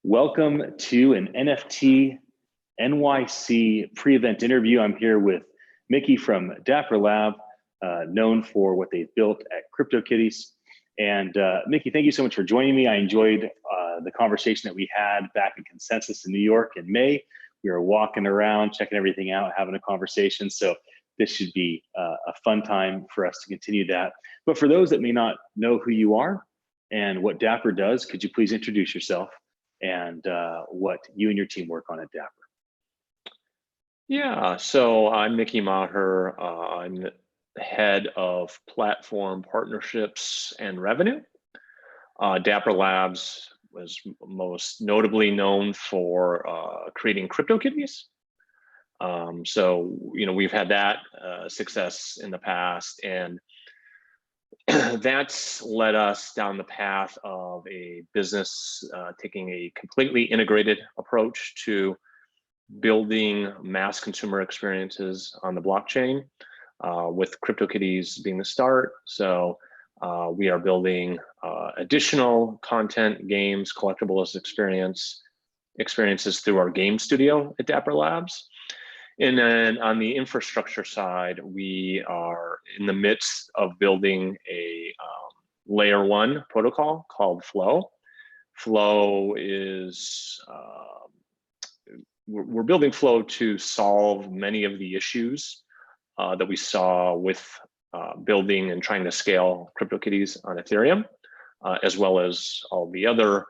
Welcome to an NFT.NYC pre-event interview. I'm here with Mickey from Dapper Lab, known for what they've built at CryptoKitties. And Mickey, thank you so much for joining me. I enjoyed the conversation that we had back in Consensus in New York in May. We were walking around, checking everything out, having a conversation. So this should be a fun time for us to continue that. But for those that may not know who you are and what Dapper does, could you please introduce yourself and what you and your team work on at Dapper? Yeah, so I'm Mickey Maher. I'm the head of platform partnerships and revenue. Dapper Labs was most notably known for creating CryptoKitties. So, we've had that success in the past, and that's led us down the path of a business taking a completely integrated approach to building mass consumer experiences on the blockchain, with CryptoKitties being the start. So we are building additional content, games, collectibles experiences through our game studio at Dapper Labs. And then on the infrastructure side, we are in the midst of building a layer 1 protocol called Flow. Flow is, we're building Flow to solve many of the issues that we saw with building and trying to scale CryptoKitties on Ethereum, as well as all the other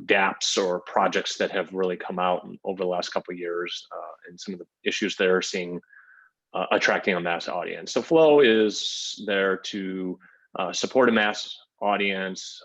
dApps or projects that have really come out over the last couple of years, and some of the issues they're seeing attracting a mass audience. So Flow is there to support a mass audience,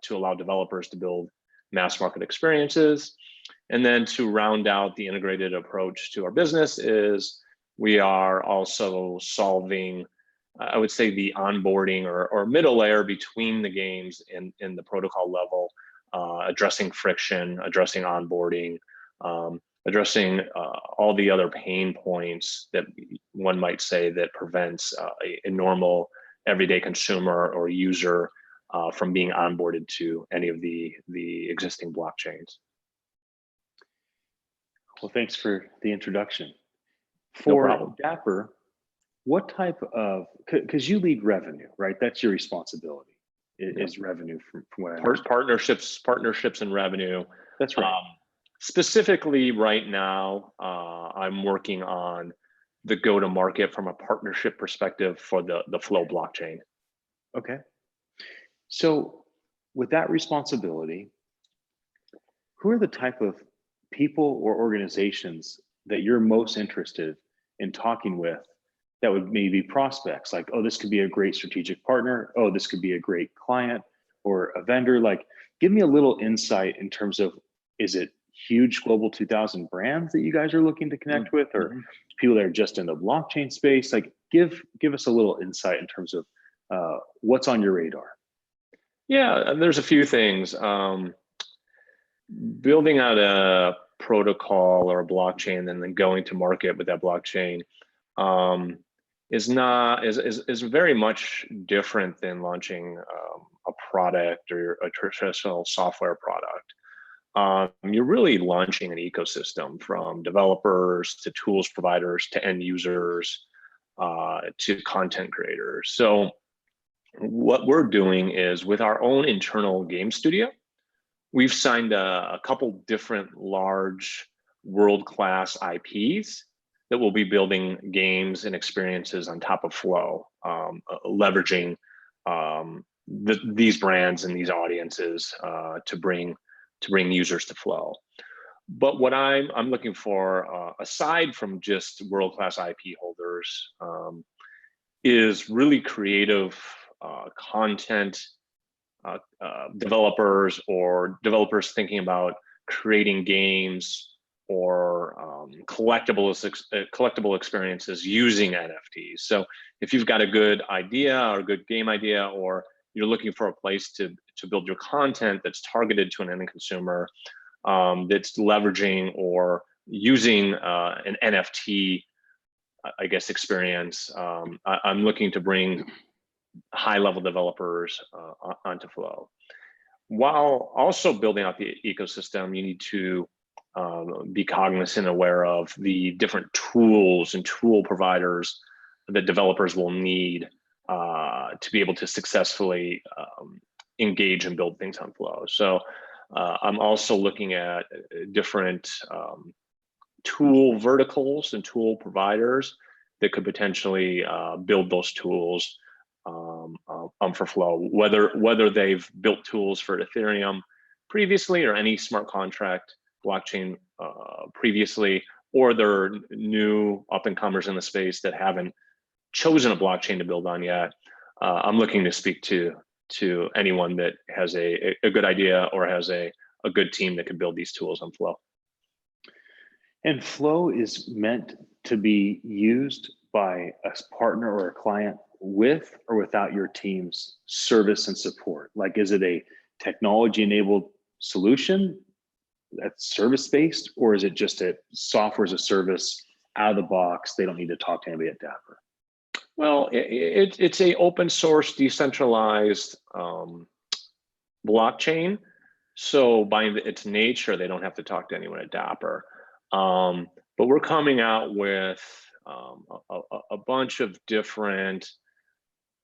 to allow developers to build mass market experiences. And then to round out the integrated approach to our business is we are also solving, I would say, the onboarding or middle layer between the games and the protocol level, addressing friction, addressing onboarding, addressing all the other pain points that one might say that prevents a normal everyday consumer or user from being onboarded to any of the existing blockchains. Well, thanks for the introduction. No problem. Dapper, what type of, because you lead revenue, right? That's your responsibility, is revenue from what I understand. Partnerships and revenue. That's right. Specifically right now, I'm working on the go-to-market from a partnership perspective for the Flow blockchain. Okay. So with that responsibility, who are the type of people or organizations that you're most interested in talking with that would maybe be prospects? Like, oh, this could be a great strategic partner. Oh, this could be a great client or a vendor. Like, give me a little insight in terms of, is it huge global 2000 brands that you guys are looking to connect with, or people that are just in the blockchain space? Like, give us a little insight in terms of what's on your radar. Yeah, there's a few things. Building out a protocol or a blockchain and then going to market with that blockchain is very much different than launching a product or a traditional software product. You're really launching an ecosystem from developers to tools providers to end users to content creators. So what we're doing is, with our own internal game studio, we've signed a couple different large world-class IPs that will be building games and experiences on top of Flow, leveraging these brands and these audiences to bring users to Flow. But what I'm looking for, aside from just world-class IP holders, is really creative content developers, or developers thinking about creating games or collectible experiences using NFTs. So if you've got a good idea or a good game idea, or you're looking for a place to build your content that's targeted to an end consumer, that's leveraging or using an NFT, I guess, experience, I'm looking to bring high-level developers onto Flow. while also building out the ecosystem, you need to be cognizant and aware of the different tools and tool providers that developers will need to be able to successfully engage and build things on Flow. So I'm also looking at different tool verticals and tool providers that could potentially build those tools for Flow, whether they've built tools for Ethereum previously or any smart contract blockchain previously, or they're new up and comers in the space that haven't chosen a blockchain to build on yet. I'm looking to speak to anyone that has a good idea or has a good team that could build these tools on Flow. And Flow is meant to be used by a partner or a client with or without your team's service and support. Like, is it a technology-enabled solution that's service-based, or is it just a software as a service out of the box? They don't need to talk to anybody at Dapper. Well, it's a open source, decentralized blockchain. So by its nature, they don't have to talk to anyone at Dapper. But we're coming out with a bunch of different,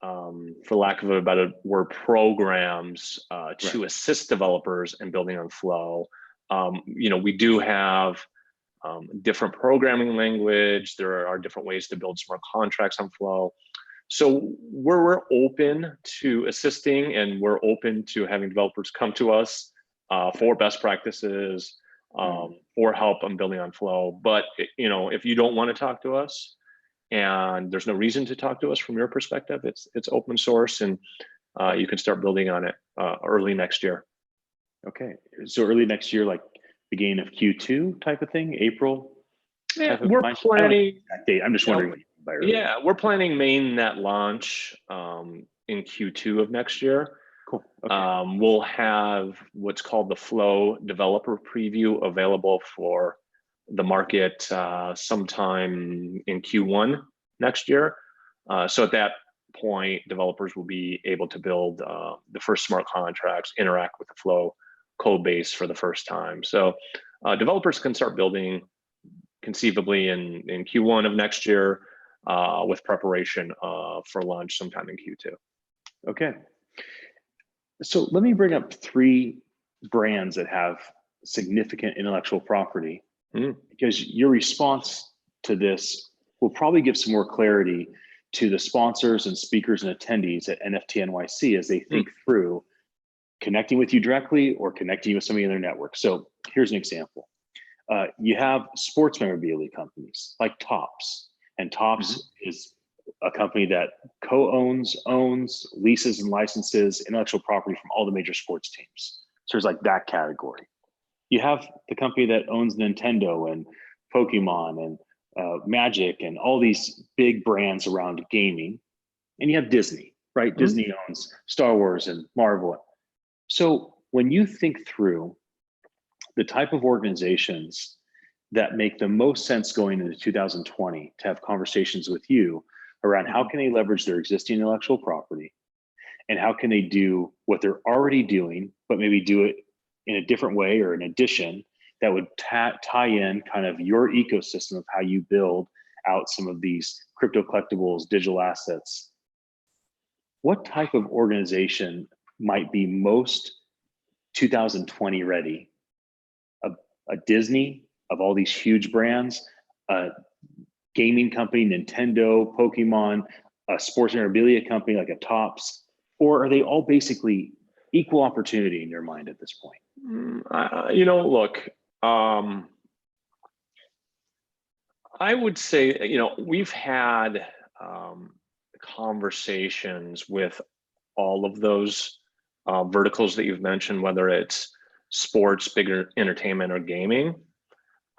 for lack of a better word, programs to assist developers in building on Flow. We do have different programming language. There are different ways to build smart contracts on Flow. So we're open to assisting, and we're open to having developers come to us for best practices, for help on building on Flow. But if you don't want to talk to us, and there's no reason to talk to us from your perspective, it's open source, and you can start building on it early next year. Okay, so early next year, like beginning of Q2 type of thing, April? Yeah, we're planning. I'm just wondering what you mean by early. Yeah, we're planning mainnet launch in Q2 of next year. Cool. Okay. We'll have what's called the Flow developer preview available for the market sometime in Q1 next year. So at that point, developers will be able to build the first smart contracts, interact with the Flow code base for the first time. So developers can start building conceivably in Q1 of next year with preparation for launch sometime in Q2. Okay. So let me bring up 3 brands that have significant intellectual property, because your response to this will probably give some more clarity to the sponsors and speakers and attendees at NFT.NYC as they think through connecting with you directly or connecting with somebody in their network. So here's an example. You have sports memorabilia companies like Topps, and Topps is a company that owns, leases, and licenses intellectual property from all the major sports teams. So there's like that category. You have the company that owns Nintendo and Pokemon and Magic and all these big brands around gaming. And you have Disney, right? Disney owns Star Wars and Marvel. So when you think through the type of organizations that make the most sense going into 2020 to have conversations with you around how can they leverage their existing intellectual property, and how can they do what they're already doing, but maybe do it in a different way or in addition that would tie in kind of your ecosystem of how you build out some of these crypto collectibles, digital assets. What type of organization might be most 2020 ready? A Disney of all these huge brands, a gaming company, Nintendo, Pokemon, a sports memorabilia company like a Topps, or are they all basically equal opportunity in your mind at this point? Look, I would say, we've had conversations with all of those verticals that you've mentioned, whether it's sports, bigger entertainment, or gaming.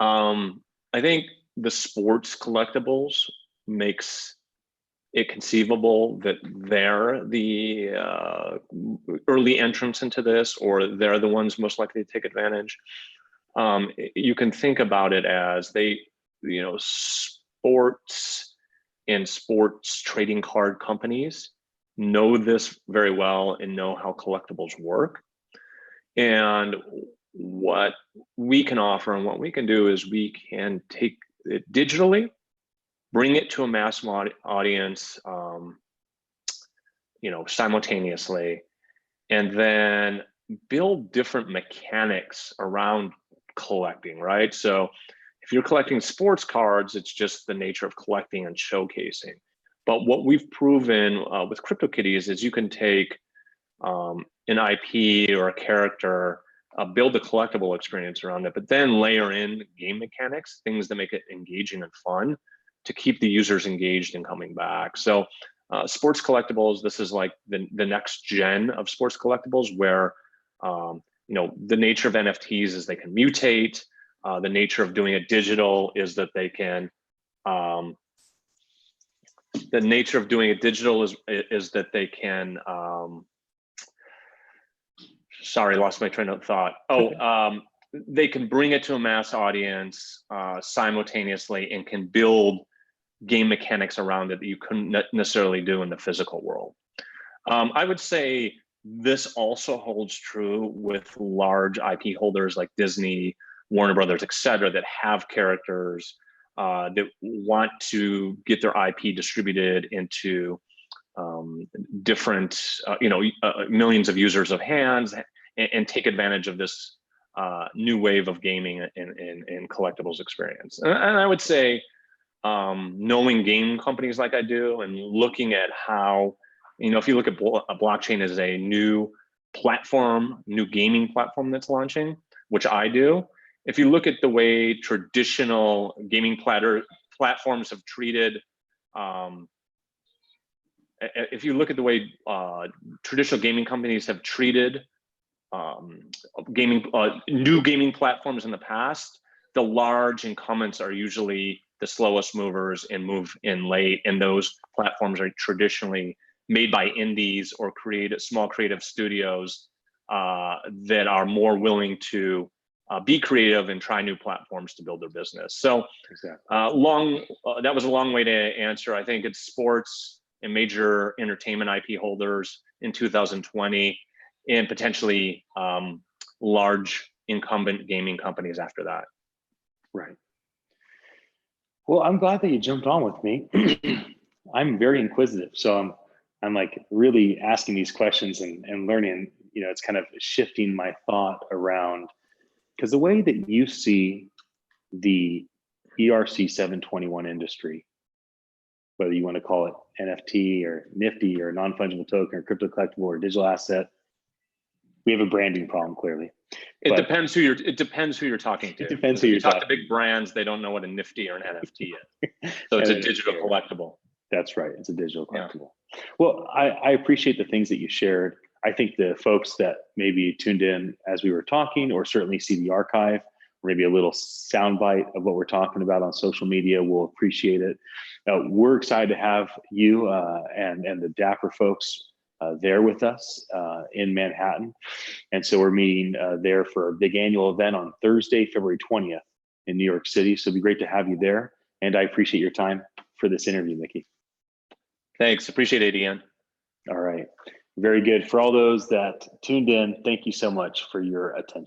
I think the sports collectibles makes it conceivable that they're the early entrants into this, or they're the ones most likely to take advantage. You can think about it as sports and sports trading card companies know this very well and know how collectibles work. And what we can offer and what we can do is we can take it digitally, bring it to a mass audience, simultaneously, and then build different mechanics around collecting, right? So if you're collecting sports cards, it's just the nature of collecting and showcasing. But what we've proven with CryptoKitties is you can take an IP or a character, build a collectible experience around it, but then layer in game mechanics, things that make it engaging and fun to keep the users engaged and coming back. So sports collectibles, this is like the next gen of sports collectibles where, the nature of NFTs is they can mutate. The nature of doing it digital is that they can, sorry, lost my train of thought. They can bring it to a mass audience simultaneously and can build game mechanics around it that you couldn't necessarily do in the physical world. I would say this also holds true with large IP holders like Disney, Warner Brothers, et cetera, that have characters that want to get their IP distributed into different, millions of users of hands and take advantage of this new wave of gaming and collectibles experience. And I would say, knowing game companies like I do and looking at how, if you look at a blockchain as a new platform, new gaming platform that's launching, which I do, if you look at the way traditional gaming platforms have treated, if you look at the way traditional gaming companies have treated new gaming platforms in the past, the large incumbents are usually the slowest movers and move in late, and those platforms are traditionally made by indies or small creative studios that are more willing to be creative and try new platforms to build their business. So Exactly. that was a long way to answer. I think it's sports and major entertainment IP holders in 2020 and potentially large incumbent gaming companies after that. Right. Well, I'm glad that you jumped on with me. I'm very inquisitive, so I'm like really asking these questions and learning. It's kind of shifting my thought around, because the way that you see the ERC 721 industry, whether you want to call it NFT or Nifty or non-fungible token or crypto collectible or digital asset, we have a branding problem clearly. It depends who you're talking to. It depends who you're talking to. Big brands, they don't know what a Nifty or an NFT is. So it's a digital collectible. That's right. It's a digital collectible. Yeah. Well, I appreciate the things that you shared. I think the folks that maybe tuned in as we were talking, or certainly see the archive, or maybe a little soundbite of what we're talking about on social media, will appreciate it. We're excited to have you and the Dapper folks there with us in Manhattan. And so we're meeting there for a big annual event on Thursday, February 20th in New York City. So it'd be great to have you there. And I appreciate your time for this interview, Mickey. Thanks, appreciate it, Ian. All right, very good. For all those that tuned in, thank you so much for your attention.